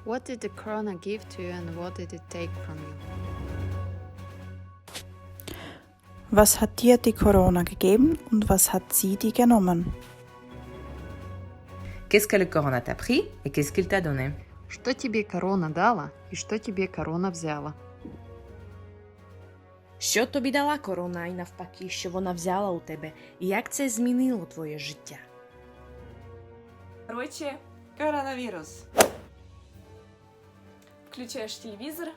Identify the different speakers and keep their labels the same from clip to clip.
Speaker 1: What did the Korona give to you and what did it take from you?
Speaker 2: Was hat dir die Corona gegeben und was hat sie dir genommen?
Speaker 3: Qu'est-ce que le Korona t'a pris et qu'est-ce qu'il t'a donné?
Speaker 1: Что тебе Корона дала и что тебе Корона взяла?
Speaker 4: Що тобі дала корона і навпаки, що вона взяла у тебе, і як це змінило твоє життя?
Speaker 5: Короче, коронавирус. Включаешь телевизор,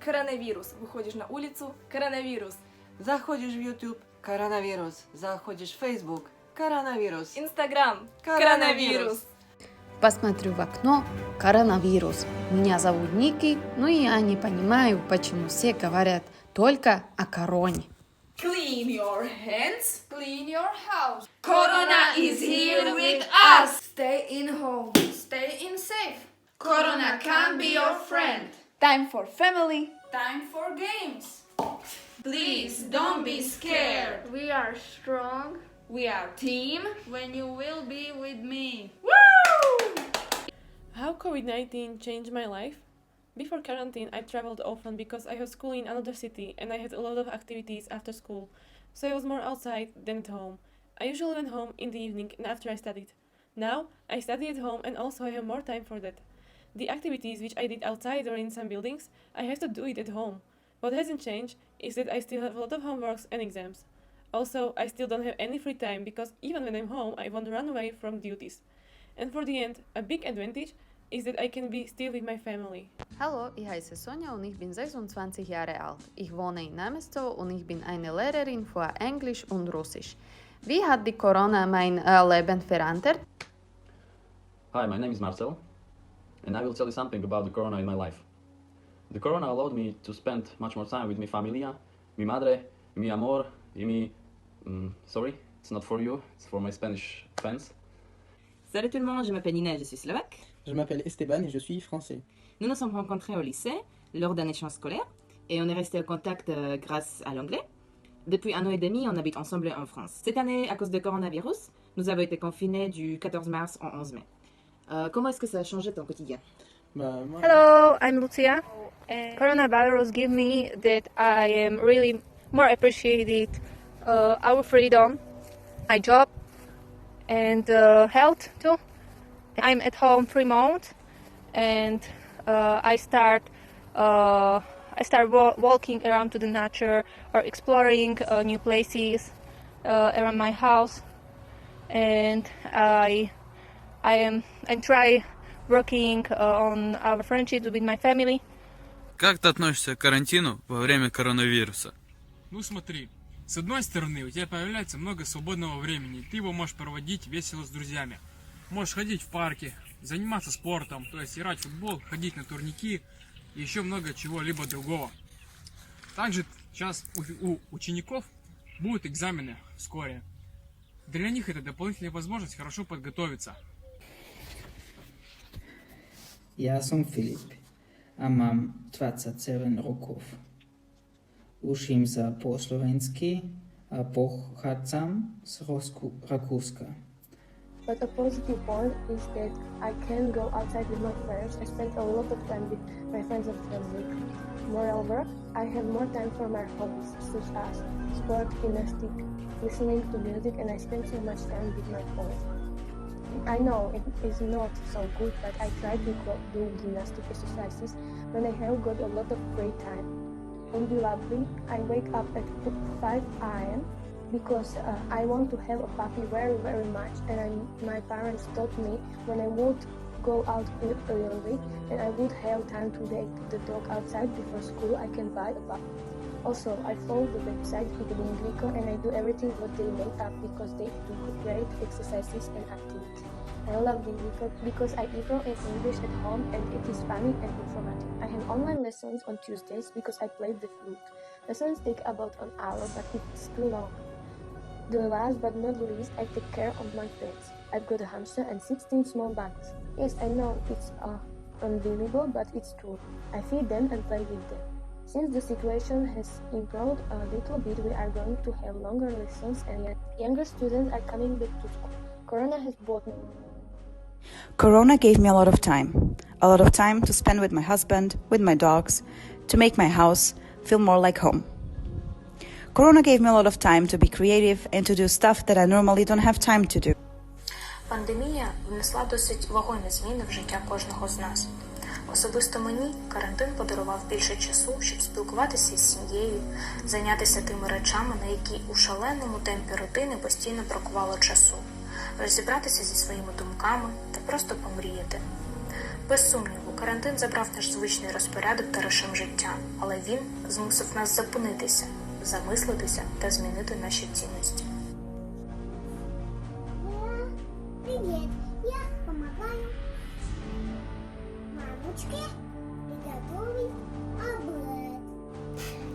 Speaker 5: коронавирус. Выходишь на улицу, коронавирус.
Speaker 6: Заходишь в YouTube, коронавирус. Заходишь в Facebook, коронавирус.
Speaker 5: Инстаграм, коронавирус.
Speaker 1: Посмотрю в окно, коронавирус. Меня зовут Ники, но я не понимаю, почему все говорят только о короне.
Speaker 7: Clean your hands, clean your house.
Speaker 8: Corona is here with us.
Speaker 7: Stay in home, stay in safe.
Speaker 8: Corona can be your friend.
Speaker 7: Time for family.
Speaker 8: Time for games. Please don't be scared.
Speaker 7: We are strong.
Speaker 8: We are team when you will be with me.
Speaker 9: How COVID-19 changed my life? Before quarantine, I traveled often because I have school in another city and I had a lot of activities after school, so I was more outside than at home. I usually went home in the evening and after I studied. Now, I study at home and also I have more time for that. The activities which I did outside or in some buildings, I have to do it at home. What hasn't changed is that I still have a lot of homeworks and exams. Also, I still don't have any free time because even when I'm home, I want to run away from duties. And for the end, a big advantage is that I can be still with my family.
Speaker 1: Hallo, ich heiße Sonja und ich bin 26 Jahre alt. Ich wohne in Namesto und ich bin eine Lehrerin für Englisch und Russisch. Wie hat die Corona mein Leben verändert?
Speaker 10: Hi, my name is Marcel, and I will tell you something about the Corona in my life. The Corona allowed me to spend much more time with mi familia, mi madre, mi amor, y mi... sorry, it's not for you, it's for my Spanish fans.
Speaker 3: Salut tout le monde, je m'appelle Nina et je suis slovaque.
Speaker 11: Je m'appelle Esteban et je suis français.
Speaker 3: Nous nous sommes rencontrés au lycée lors d'un échange scolaire et on est resté en contact grâce à l'anglais. Depuis 1 an et demi, on habite ensemble en France. Cette année, à cause de coronavirus, nous avons été confinés du 14 mars au 11 mai. Comment est-ce que ça a changé ton quotidien?
Speaker 12: Hello, I'm Lucia. And coronavirus gave me that I am really more appreciated our freedom, my job, and health too. I'm at home 3 months, and I start walking around to the nature or exploring new places around my house, and I try working on our friendship with my family.
Speaker 13: Как ты относишься к карантину во время коронавируса?
Speaker 14: Ну смотри, с одной стороны у тебя появляется много свободного времени, ты его можешь проводить весело с друзьями. Можешь ходить в парке, заниматься спортом, то есть играть в футбол, ходить на турники и еще много чего-либо другого. Также сейчас у учеников будут экзамены вскоре. Для них это дополнительная возможность хорошо подготовиться.
Speaker 15: Ja som Filip a mám 27 rokov. Učím sa po slovensky a pochádzam z Rakúska.
Speaker 16: But a positive point is that I can go outside with my friends. I spend a lot of time with my friends and family. Moreover, I have more time for my hobbies, such as sport, gymnastics, listening to music, and I spend so much time with my phone. I know it is not so good, but I try to do gymnastic exercises when I have got a lot of free time. On the library, I wake up at 5 a.m. because I want to have a puppy very, very much, and my parents told me when I would go out early and I would have time to take the dog outside before school, I can buy a puppy. Also, I follow the website Glico and I do everything what they make up because they do great exercises and activities. I love Glico because I even in English at home and it is funny and informative. I have online lessons on Tuesdays because I play the flute. Lessons take about an hour, but it's too long. The last but not least, I take care of my pets. I've got a hamster and 16 small bunnies. Yes, I know it's unbelievable, but it's true. I feed them and play with them. Since the situation has improved a little bit, we are going to have longer lessons and younger students are coming back to school. Korona has brought
Speaker 2: Korona gave me a lot of time to spend with my husband, with my dogs, to make my house feel more like home. Korona gave me a lot of time to be creative and to do stuff that I normally don't have time to do.
Speaker 17: Пандемія внесла досить вагомі зміни в життя кожного з нас. Особисто мені карантин подарував більше часу, щоб спілкуватися із сім'єю, зайнятися тими речами, на які у шаленому темпі рутини постійно бракувало часу, розібратися зі своїми думками та просто помріяти. Без сумніву, карантин забрав наш звичний розпорядок та режим життя, але він змусив нас зупинитися, замислитися та змінити наші цінності.
Speaker 18: Привет, я помогаю мамочке приготовить обед.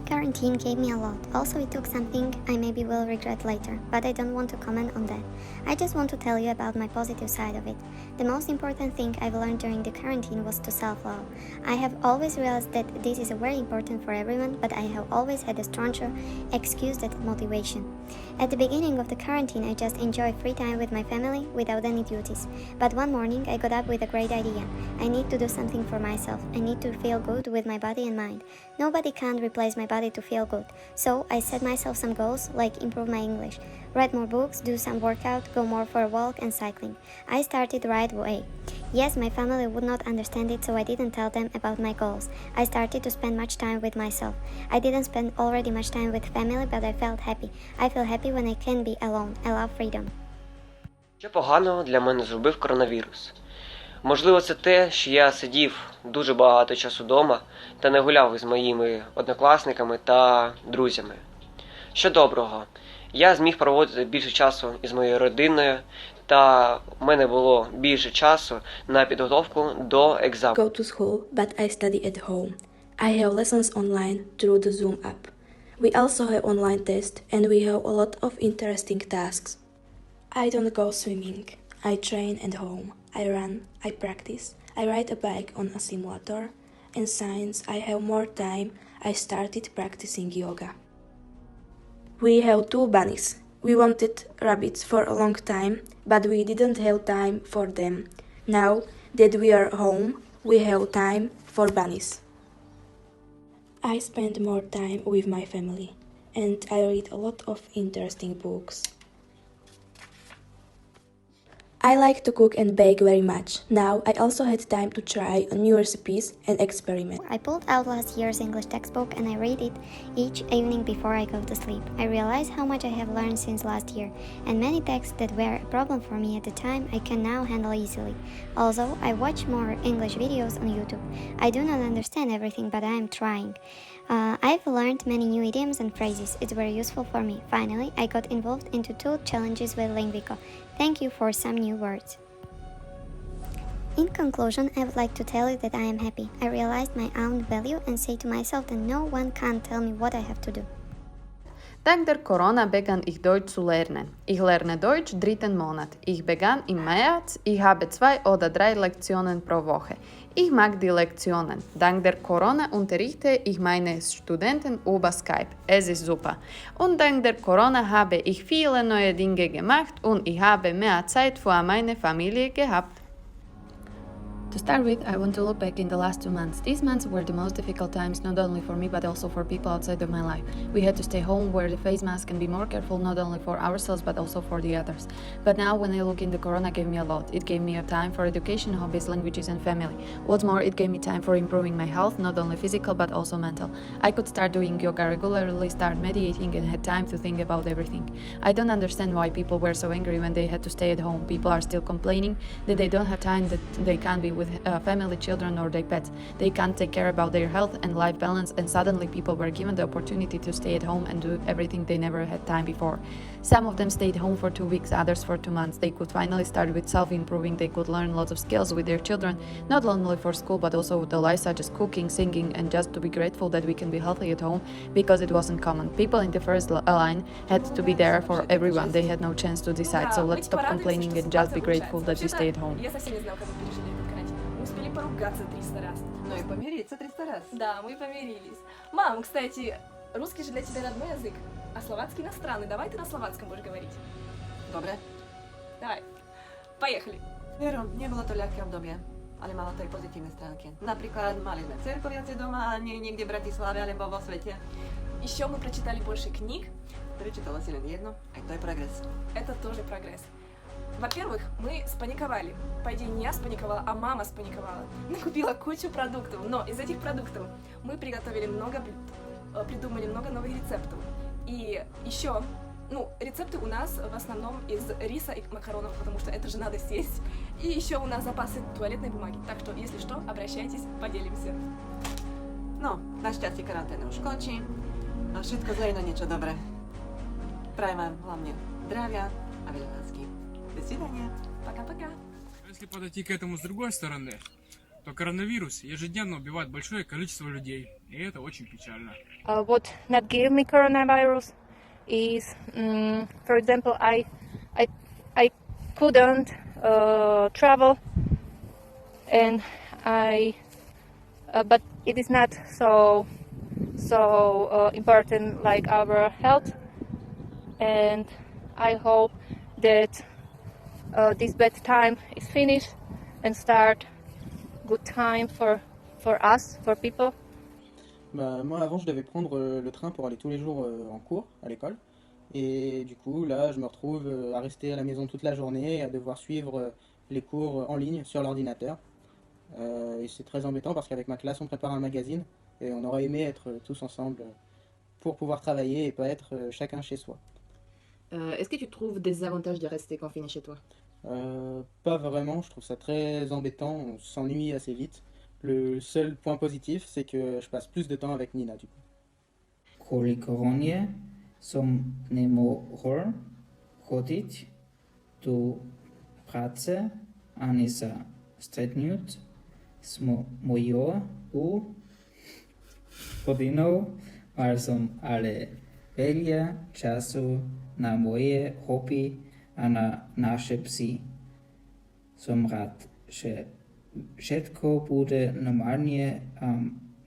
Speaker 19: Quarantine gave me a lot. Also, it took something I maybe will regret later, but I don't want to comment on that. I just want to tell you about my positive side of it. The most important thing I've learned during the quarantine was to self-love. I have always realized that this is very important for everyone, but I have always had a stronger excuse than motivation. At the beginning of the quarantine, I just enjoyed free time with my family without any duties. But one morning, I got up with a great idea. I need to do something for myself. I need to feel good with my body and mind. Nobody can replace my body to feel good. So I set myself some goals like improve my English, read more books, do some workout, go more for a walk and cycling. I started the right way. Yes, my family would not understand it, so I didn't tell them about my goals. I started to spend much time with myself. I didn't spend already much time with family, but I felt happy. I feel happy when I can be alone. I love freedom.
Speaker 20: Що поганого для мене зробив коронавірус? Можливо, це те, що я сидів дуже багато часу вдома та не гуляв із моїми однокласниками та друзями. Що доброго, я зміг проводити більше часу із моєю родиною, та в мене було більше часу на підготовку до екзамену.
Speaker 21: Go to school, but I study at home. I have lessons online through the Zoom app. We also have online tests and we have a lot of interesting tasks. I don't go swimming. I train at home. I run, I practice, I ride a bike on a simulator, and since I have more time, I started practicing yoga. We have 2 bunnies. We wanted rabbits for a long time, but we didn't have time for them. Now that we are home, we have time for bunnies. I spend more time with my family, and I read a lot of interesting books. I like to cook and bake very much. Now I also had time to try new recipes and experiment.
Speaker 19: I pulled out last year's English textbook and I read it each evening before I go to sleep. I realized how much I have learned since last year, and many texts that were a problem for me at the time I can now handle easily. Also, I watch more English videos on YouTube. I do not understand everything, but I am trying. I've learned many new idioms and phrases. It's very useful for me. Finally, I got involved into 2 challenges with Lingvico. Thank you for some new words. In conclusion, I would like to tell you that I am happy. I realized my own value and say to myself that no one can tell me what I have to do.
Speaker 1: Dank der Corona begann ich Deutsch zu lernen. Ich lerne Deutsch 3. Monat. Ich begann im März. Ich habe 2 oder 3 Lektionen pro Woche. Ich mag die Lektionen. Dank der Corona unterrichte ich meine Studenten über Skype. Es ist super. Und dank der Corona habe ich viele neue Dinge gemacht und ich habe mehr Zeit für meine Familie gehabt. To start with, I want to look back in the last 2 months. These months were the most difficult times, not only for me, but also for people outside of my life. We had to stay home, wear the face mask, and be more careful, not only for ourselves, but also for the others. But now, when I look in, the Corona gave me a lot. It gave me a time for education, hobbies, languages, and family. What's more, it gave me time for improving my health, not only physical, but also mental. I could start doing yoga regularly, start meditating, and had time to think about everything. I don't understand why people were so angry when they had to stay at home. People are still complaining that they don't have time, that they can't be with family, children, or their pets. They can't take care about their health and life balance, and suddenly people were given the opportunity to stay at home and do everything they never had time before. Some of them stayed home for 2 weeks, others for 2 months. They could finally start with self-improving. They could learn lots of skills with their children, not only for school, but also with the life, such as cooking, singing, and just to be grateful that we can be healthy at home, because it wasn't common. People in the first line had to be there for everyone. They had no chance to decide, so let's stop complaining and just be grateful that we stay at home.
Speaker 5: Успели поругаться 300 раз.
Speaker 6: Ну и помириться 300 раз.
Speaker 5: Да, мы помирились. Мам, кстати, русский же для тебя родной язык, а словацкий иностранный. Давай ты на словацком будешь говорить.
Speaker 6: Добре.
Speaker 5: Давай. Поехали.
Speaker 6: Veru, nebolo to ľahké obdobie, ale malo to aj pozitívne stránky. Napríklad mali sme cerko viacej doma, a nie niekde v Bratislave alebo vo svete.
Speaker 5: Еще мы прочитали больше книг.
Speaker 6: Прочитала si len jedno, aj to je прогресс.
Speaker 5: Это тоже прогресс. Во-первых, мы спаниковали. По идее, не я спаниковала, а мама спаниковала. Накупила кучу продуктов, но из этих продуктов мы приготовили придумали много новых рецептов. И еще, рецепты у нас в основном из риса и макаронов, потому что это же надо съесть. И еще у нас запасы туалетной бумаги. Так что, если что, обращайтесь, поделимся.
Speaker 6: No, našťastie karanténa už končí a všetko zlé na niečo dobré. Prajem vám hlavne zdravia a veľa lásky. До свидания.
Speaker 5: Пока-пока.
Speaker 14: Если подойти к этому с другой стороны, то коронавирус ежедневно убивает большое количество людей, и это очень печально.
Speaker 12: What not gave me coronavirus is, for example, I couldn't travel, and but it is not so important like our health, and I hope that this bad time is finished and start good time for us, for people.
Speaker 11: Moi avant je devais prendre le train pour aller tous les jours en cours à l'école, et du coup là je me retrouve à rester à la maison toute la journée et à devoir suivre les cours en ligne sur l'ordinateur. Et c'est très embêtant parce qu'avec ma classe on prépare un magazine et on aurait aimé être tous ensemble pour pouvoir travailler et pas être chacun chez soi.
Speaker 3: Est-ce que tu trouves des avantages de rester confiné chez toi?
Speaker 11: Pas vraiment, je trouve ça très embêtant, on s'ennuie assez vite. Le seul point positif c'est que je passe plus de temps avec Nina du coup.
Speaker 15: Kvôli korone som nemohol chodiť do práce ani sa stretnúť s mojou rodinou. Mal som ale veľa času na moje hobby a na naše psy. Som rád, že všetko bude normálne a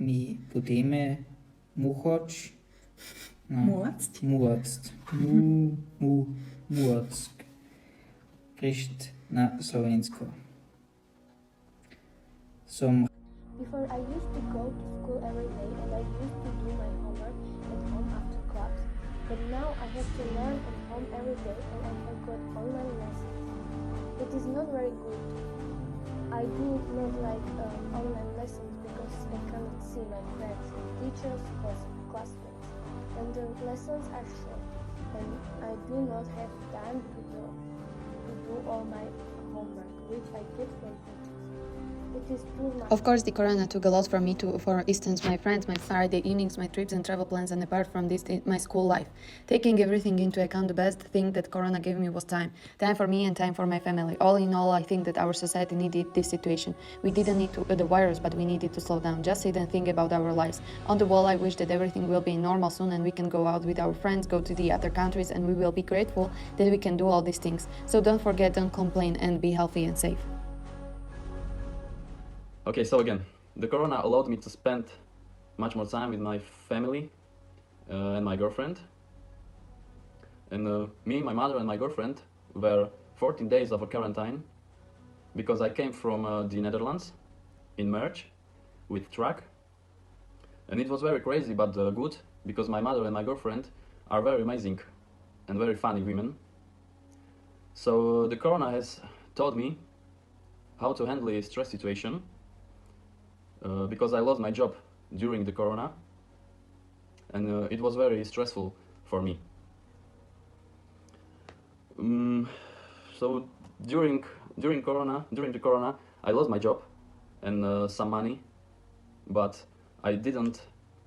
Speaker 15: my budeme môcť prísť na Slovensko.
Speaker 16: Before I used to go to school every day and I used to do my homework at home after class. But now I have to learn at home every day and I have got online lessons. It is not very good. I do not like online lessons because I cannot see my friends, teachers, classmates. And the lessons are short and I do not have time to do all my homework, which I get from teachers. It is too much.
Speaker 1: Of course, the corona took a lot from me too. For instance, my friends, my Saturday evenings, my trips and travel plans, and apart from this, my school life. Taking everything into account, the best thing that corona gave me was time. Time for me and time for my family. All in all, I think that our society needed this situation. We didn't need the virus, but we needed to slow down. Just sit and think about our lives. On the whole, I wish that everything will be normal soon and we can go out with our friends, go to the other countries, and we will be grateful that we can do all these things. So don't forget, don't complain, and be healthy and safe.
Speaker 10: Okay, so again, the corona allowed me to spend much more time with my family and my girlfriend. And me, my mother and my girlfriend were 14 days of a quarantine because I came from the Netherlands in March with truck. And it was very crazy but good because my mother and my girlfriend are very amazing and very funny women. So the corona has taught me how to handle a stress situation. Because I lost my job during the corona and it was very stressful for me. So during the corona I lost my job and some money, but I didn't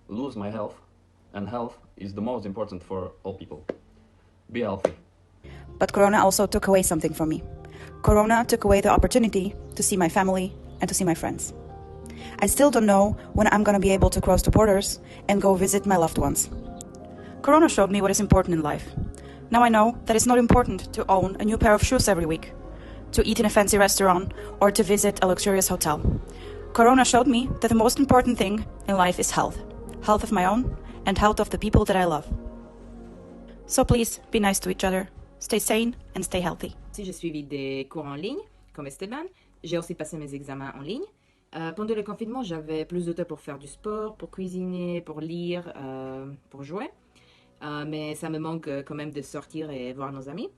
Speaker 10: lose my health, and health is the most important for all people. Be healthy.
Speaker 2: But Corona also took away something from me. Corona took away the opportunity to see my family and to see my friends. I still don't know when I'm going to be able to cross the borders and go visit my loved ones. Corona showed me what is important in life. Now I know that it's not important to own a new pair of shoes every week, to eat in a fancy restaurant, or to visit a luxurious hotel. Corona showed me that the most important thing in life is health. Health of my own and health of the people that I love. So please, be nice to each other, stay sane and stay healthy.
Speaker 3: J'ai suivi des cours en ligne comme Esteban. J'ai aussi passé mes examens en ligne. Pendant le confinement, j'avais plus de temps pour faire du sport, pour cuisiner, pour lire, pour jouer. Mais ça me manque quand même de sortir et voir nos amis.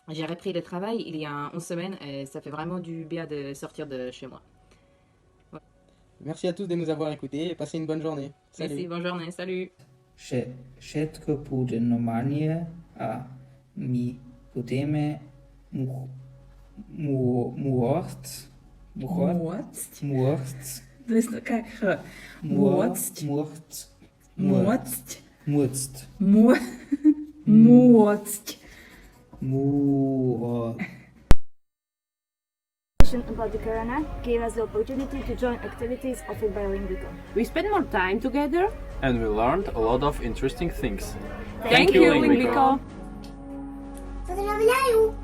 Speaker 3: J'ai repris le travail il y a 11 semaines et ça fait vraiment du bien de sortir de chez moi. Ouais.
Speaker 11: Merci à tous de nous avoir écoutés et passez une bonne journée. Salut.
Speaker 3: Merci, bonne journée, salut.
Speaker 15: Všetko bude normálne a my budeme môcť.
Speaker 4: About the Korona gave us the opportunity to join activities offered by Linguico.
Speaker 22: We spent more time together
Speaker 10: And we learned a lot of interesting things.
Speaker 22: Thank you, Linguico.
Speaker 18: Поздравляю!